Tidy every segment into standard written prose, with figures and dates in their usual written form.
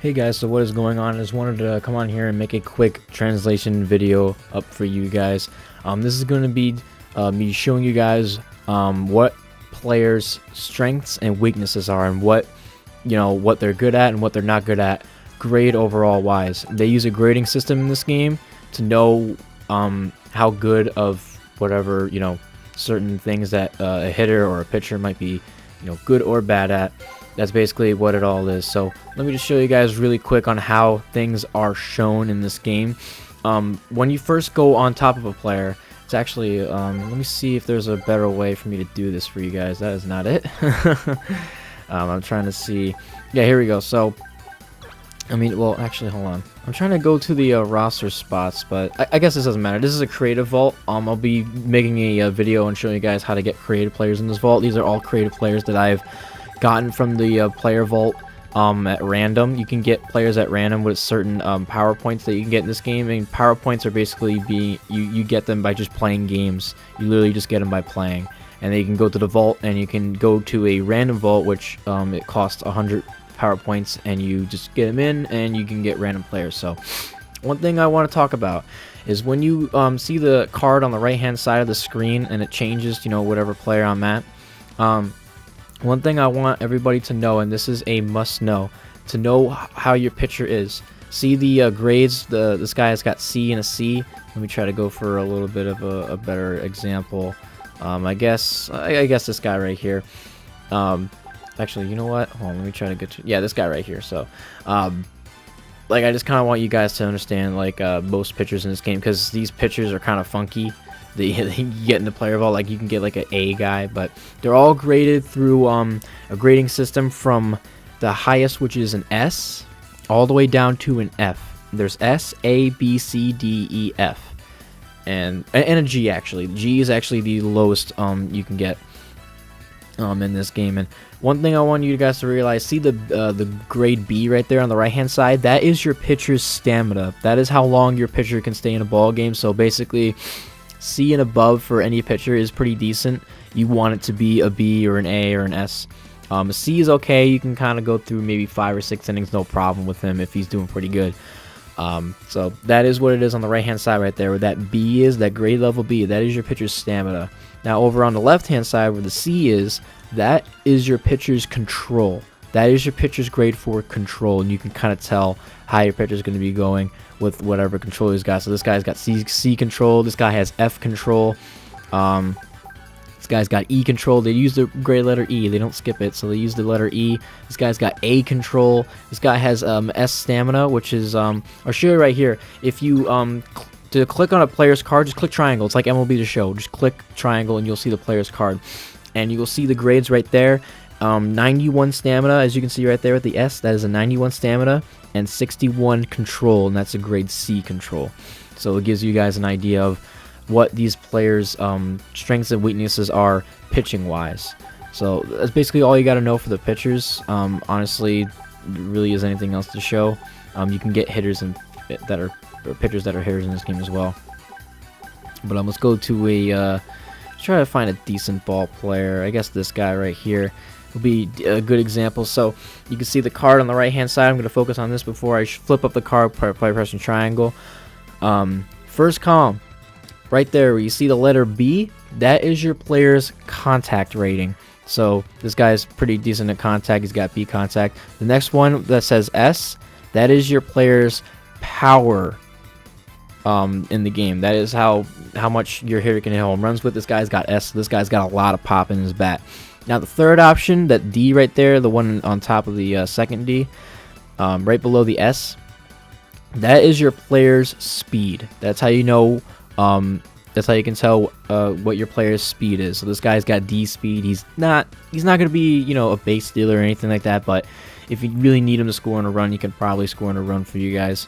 Hey guys, so what is going on? I just wanted to come on here and make a quick translation video up for you guys. This is going to be me showing you guys what players' strengths and weaknesses are, and what they're good at and what they're not good at, grade overall wise. They use a grading system in this game to know how good of whatever certain things that a hitter or a pitcher might be good or bad at. That's basically what it all is. So let me just show you guys really quick on how things are shown in this game. When you first go on top of a player, it's actually let me see if there's a better way for me to do this for you guys. That is not it. I'm trying to see. Yeah, here we go. So well, actually, hold on. I'm trying to go to the roster spots, but I guess this doesn't matter. This is a creative vault. I'll be making a video and showing you guys how to get creative players in this vault. These are all creative players that I've gotten from the player vault at random. You can get players at random with certain power points that you can get in this game. And power points are basically you get them by just playing games. You literally just get them by playing. And then you can go to the vault, and you can go to a random vault, which it costs 100 power points, and you just get them in, and you can get random players. So one thing I want to talk about is when you see the card on the right hand side of the screen and it changes whatever player I'm at. One thing I want everybody to know, and this is a must know, to know how your pitcher is. See the grades. This guy has got C and a C. Let me try to go for a little bit of a better example. I guess this guy right here. Actually, you know what? Hold on, let me try to get to, yeah, this guy right here. So, I just kind of want you guys to understand most pitchers in this game, because these pitchers are kind of funky. They get in the player vault, like you can get like an A guy, but they're all graded through a grading system from the highest, which is an S, all the way down to an F. There's S, A, B, C, D, E, F, and a G. Actually, G is actually the lowest you can get in this game. And one thing I want you guys to realize, see the grade B right there on the right hand side? That is your pitcher's stamina. That is how long your pitcher can stay in a ball game. So basically, C and above for any pitcher is pretty decent. You want it to be a B or an A or an S. A C is okay. You can kind of go through maybe 5 or 6 innings, no problem with him if he's doing pretty good. So that is what it is on the right hand side right there, where that B is, that grade level B. That is your pitcher's stamina. Now over on the left hand side where the C is, that is your pitcher's control. That is your pitcher's grade for control, and you can kind of tell how your pitcher is going to be going with whatever control he's got. So this guy's got C control. This guy has F control. This guy's got E control. They use the grade letter E. They don't skip it, so they use the letter E. This guy's got A control. This guy has S stamina, which is I'll show you right here. If you to click on a player's card, just click triangle. It's like MLB The Show. Just click triangle, and you'll see the player's card, and you will see the grades right there. 91 stamina, as you can see right there with the S, that is a 91 stamina, and 61 control, and that's a grade C control. So it gives you guys an idea of what these players' strengths and weaknesses are pitching wise. So that's basically all you got to know for the pitchers. Honestly, there really is anything else to show. You can get hitters or pitchers that are hitters in this game as well. But let's go to a try to find a decent ball player. I guess this guy right here will be a good example. So you can see the card on the right hand side. I'm going to focus on this before I flip up the card by pressing triangle. First column right there where you see the letter B, that is your player's contact rating. So this guy's pretty decent at contact. He's got B contact. The next one that says S, that is your player's power in the game. That is how much your hitter can hit home runs with. This guy's got S. So this guy's got a lot of pop in his bat. Now the third option, that D right there, the one on top of the second D, right below the S, that is your player's speed. That's how you know. That's how you can tell what your player's speed is. So this guy's got D speed. He's not going to be a base stealer or anything like that. But if you really need him to score in a run, you can probably score in a run for you guys.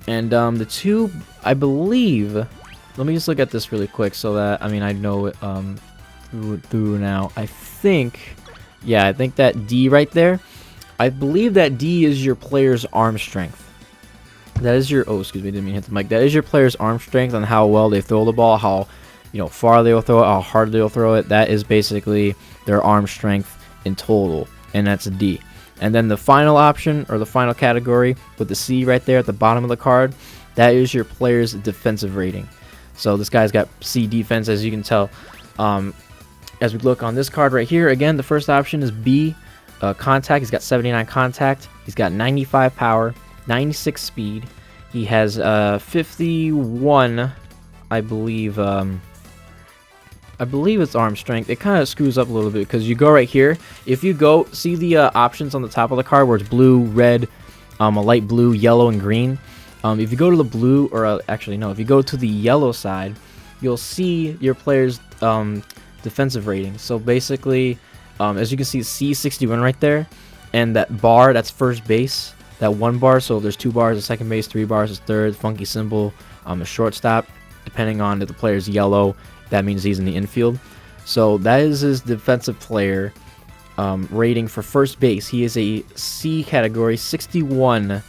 And the two, I believe. Let me just look at this really quick so that I know it through now. I think that D right there, I believe that D is your player's arm strength. That is your, oh excuse me, didn't mean to hit the mic. That is your player's arm strength on how well they throw the ball, how far they will throw it, how hard they will throw it. That is basically their arm strength in total, and that's a D. And then the final option, or the final category with the C right there at the bottom of the card, that is your player's defensive rating. So this guy's got C defense, as you can tell. As we look on this card right here, again, the first option is B, contact. He's got 79 contact. He's got 95 power, 96 speed. He has 51, I believe it's arm strength. It kind of screws up a little bit because you go right here. If you go, see the options on the top of the card where it's blue, red, a light blue, yellow, and green. If you go to the blue, or actually no, if you go to the yellow side, you'll see your player's defensive rating. So basically, as you can see, C61 right there, and that bar, that's first base. That one bar, so there's 2 bars at second base, 3 bars at third, funky symbol, a shortstop. Depending on if the player's yellow, that means he's in the infield. So that is his defensive player rating for first base. He is a C category, 61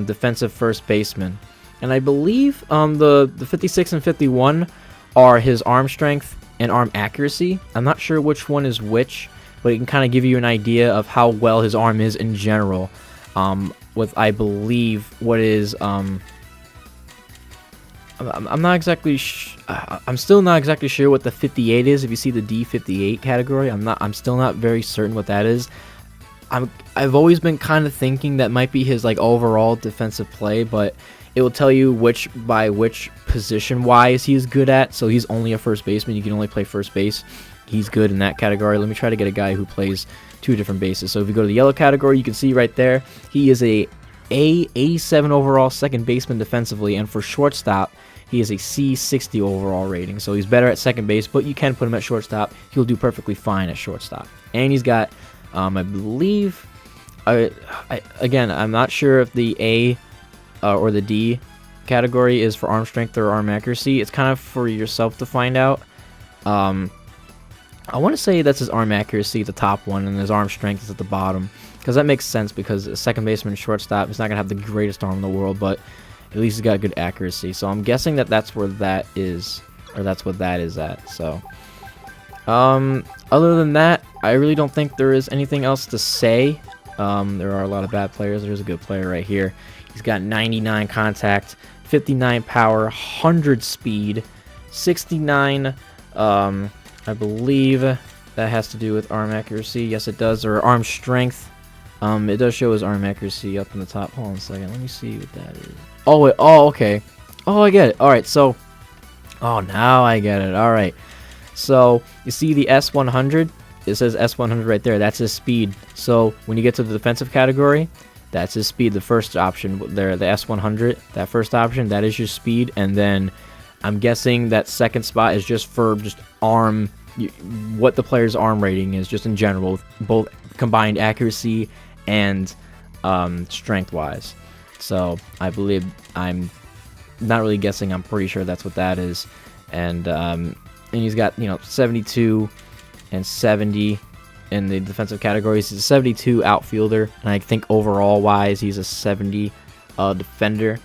defensive first baseman. And I believe the 56 and 51 are his arm strength and arm accuracy. I'm not sure which one is which, but it can kind of give you an idea of how well his arm is in general. With, I believe, what is I'm not exactly I'm still not exactly sure what the 58 is. If you see the D58 category, I'm still not very certain what that is. I've always been kind of thinking that might be his like overall defensive play, but it will tell you which position wise he's good at. So he's only a first baseman. You can only play first base. He's good in that category. Let me try to get a guy who plays 2 different bases. So if you go to the yellow category, you can see right there, he is a 87 overall second baseman defensively, and for shortstop, he is a C60 overall rating. So he's better at second base, but you can put him at shortstop. He'll do perfectly fine at shortstop. And he's got, I believe, again, I'm not sure if the A or the D category is for arm strength or arm accuracy. It's kind of for yourself to find out. I want to say that's his arm accuracy, the top one, and his arm strength is at the bottom. Because that makes sense, because a second baseman and shortstop, he's not going to have the greatest arm in the world, but at least he's got good accuracy. So I'm guessing that that's where that is, or that's what that is at. So, other than that, I really don't think there is anything else to say. There are a lot of bad players. There's a good player right here. He's got 99 contact, 59 power, 100 speed, 69, I believe that has to do with arm accuracy. Yes, it does. Or arm strength. It does show his arm accuracy up in the top. Hold on a second. Let me see what that is. Oh, wait. Oh, okay. Oh, I get it. All right. So, oh, now I get it. All right. So, you see the S100? It says S100 right there. That's his speed. So, when you get to the defensive category, that's his speed. The first option there, the S100, that first option, that is your speed. And then I'm guessing that second spot is just for just arm, what the player's arm rating is, just in general, both combined accuracy and strength-wise. So I believe, I'm not really guessing, I'm pretty sure that's what that is. And he's got, 72 and 70 in the defensive categories. He's a 72 outfielder, and I think overall-wise, he's a 70 defender.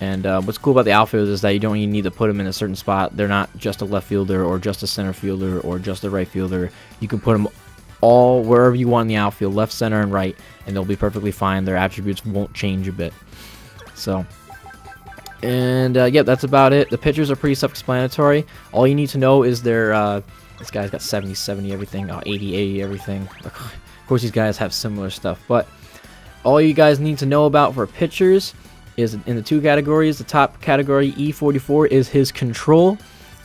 And what's cool about the outfielders is that you don't even need to put them in a certain spot. They're not just a left fielder or just a center fielder or just a right fielder. You can put them all wherever you want in the outfield, left, center, and right, and they'll be perfectly fine. Their attributes won't change a bit. So, and yeah, that's about it. The pitchers are pretty self-explanatory. All you need to know is their, this guy's got 70, 70 everything, 80, 80 everything. Of course, these guys have similar stuff, but all you guys need to know about for pitchers is in the 2 categories. The top category, E44, is his control,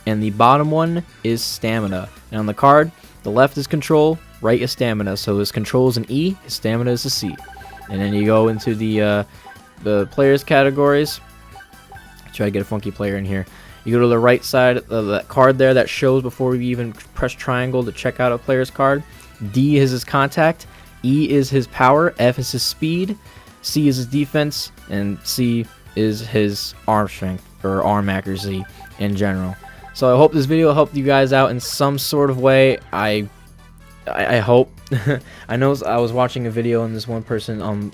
and the bottom one is stamina. And on the card, the left is control, right is stamina. So his control is an E, his stamina is a C. And then you go into the players categories. Try to get a funky player in here. You go to the right side of that card there that shows before we even press triangle to check out a player's card. D is his contact, E is his power, F is his speed, C is his defense, and C is his arm strength or arm accuracy in general. So I hope this video helped you guys out in some sort of way. I hope. I know I was watching a video and this one person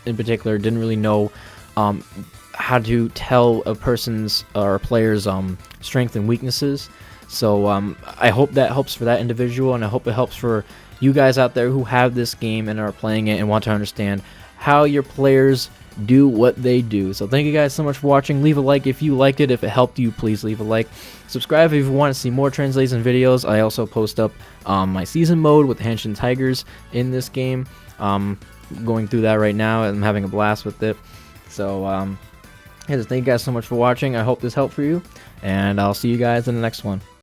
in particular didn't really know how to tell a person's or a player's strength and weaknesses. So I hope that helps for that individual, and I hope it helps for you guys out there who have this game and are playing it and want to understand how your players do what they do. So thank you guys so much for watching. Leave a like if you liked it. If it helped you, please leave a like. Subscribe if you want to see more translation videos. I also post up my season mode with Hanshin Tigers in this game. Going through that right now, and I'm having a blast with it. So yeah, thank you guys so much for watching. I hope this helped for you, and I'll see you guys in the next one.